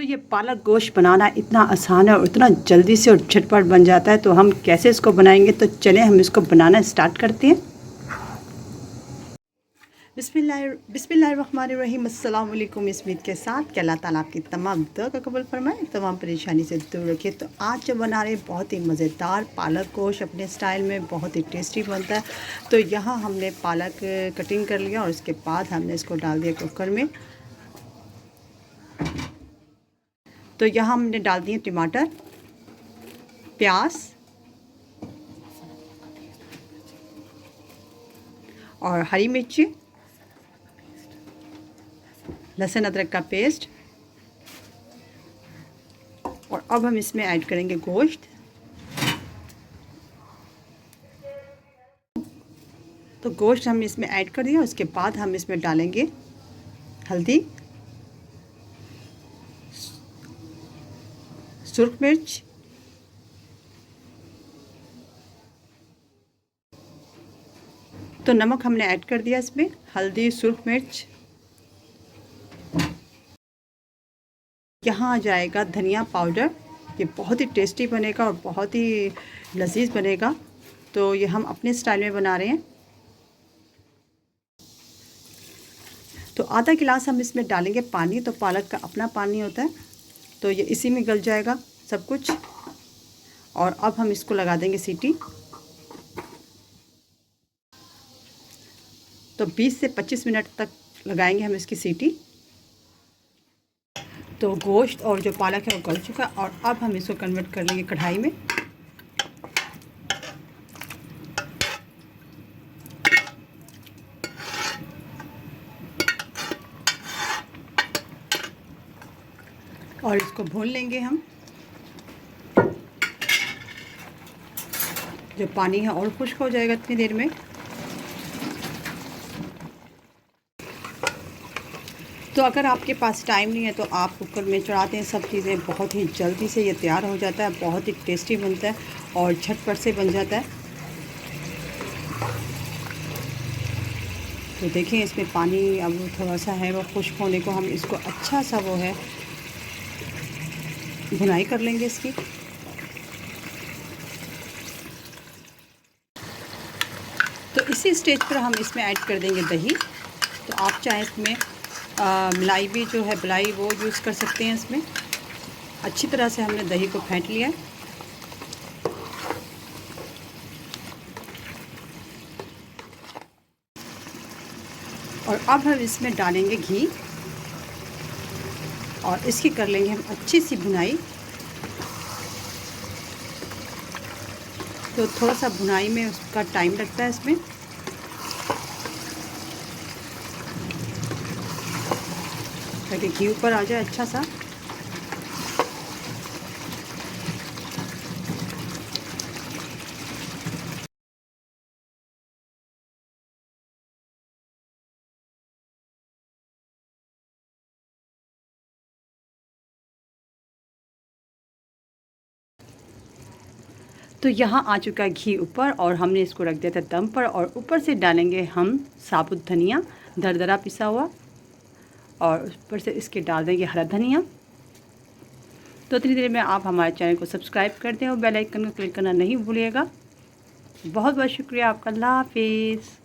तो ये पालक गोश्त बनाना इतना आसान है और इतना जल्दी से और झटपट बन जाता है। तो हम कैसे इसको बनाएंगे, तो चलें हम इसको बनाना स्टार्ट करते हैं। बिस्मिल्लाहिर्रहमानिर्रहीम। अस्सलाम वालेकुम। इस उम्मीद के साथ कि अल्लाह ताला आपकी तमाम दुआ का कबूल फरमाए, तमाम परेशानी से दूर रखे। तो आज जो बना रहे बहुत ही मज़ेदार पालक गोश्त अपने स्टाइल में बहुत ही टेस्टी बनता है। तो यहाँ हमने पालक कटिंग कर लिया और उसके बाद हमने इसको डाल दिया कुकर में। तो यहाँ हमने डाल दिए टमाटर, प्याज और हरी मिर्ची, लहसुन अदरक का पेस्ट। और अब हम इसमें ऐड करेंगे गोश्त। तो गोश्त हम इसमें ऐड कर दिया। उसके बाद हम इसमें डालेंगे हल्दी, सुर्ख मिर्च, तो नमक हमने ऐड कर दिया इसमें, हल्दी, सुर्ख मिर्च। यहाँ आ जाएगा धनिया पाउडर। ये बहुत ही टेस्टी बनेगा और बहुत ही लजीज बनेगा। तो ये हम अपने स्टाइल में बना रहे हैं। तो आधा गिलास हम इसमें डालेंगे पानी। तो पालक का अपना पानी होता है, तो ये इसी में गल जाएगा सब कुछ। और अब हम इसको लगा देंगे सीटी। तो 20 से 25 मिनट तक लगाएंगे हम इसकी सीटी। तो गोश्त और जो पालक है वो गल चुका। और अब हम इसको कन्वर्ट कर लेंगे कढ़ाई में। और इसको भून लेंगे हम। जो पानी है और खुश्क हो जाएगा इतनी देर में। तो अगर आपके पास टाइम नहीं है तो आप कुकर में चढ़ाते हैं सब चीज़ें, बहुत ही जल्दी से ये तैयार हो जाता है, बहुत ही टेस्टी बनता है और झटपट से बन जाता है। तो देखें इसमें पानी अब थोड़ा सा है वो खुश्क होने को, हम इसको अच्छा सा वो है भुनाई कर लेंगे इसकी। तो इसी स्टेज पर हम इसमें ऐड कर देंगे दही। तो आप चाहे इसमें मलाई भी जो है मलाई वो यूज़ कर सकते हैं। इसमें अच्छी तरह से हमने दही को फेंट लिया है। और अब हम इसमें डालेंगे घी और इसकी कर लेंगे हम अच्छी सी भुनाई। तो थोड़ा सा भुनाई में उसका टाइम लगता है इसमें। ताकि घी ऊपर आ जाए अच्छा सा। तो यहाँ आ चुका है घी ऊपर और हमने इसको रख दिया था दम पर। और ऊपर से डालेंगे हम साबुत धनिया दरदरा पिसा हुआ। और ऊपर से इसके डाल देंगे हरा धनिया। तो इतनी देर में आप हमारे चैनल को सब्सक्राइब कर दें और बेल आइकन को क्लिक करना नहीं भूलिएगा। बहुत बहुत शुक्रिया आपका। अल्लाह हाफिज़।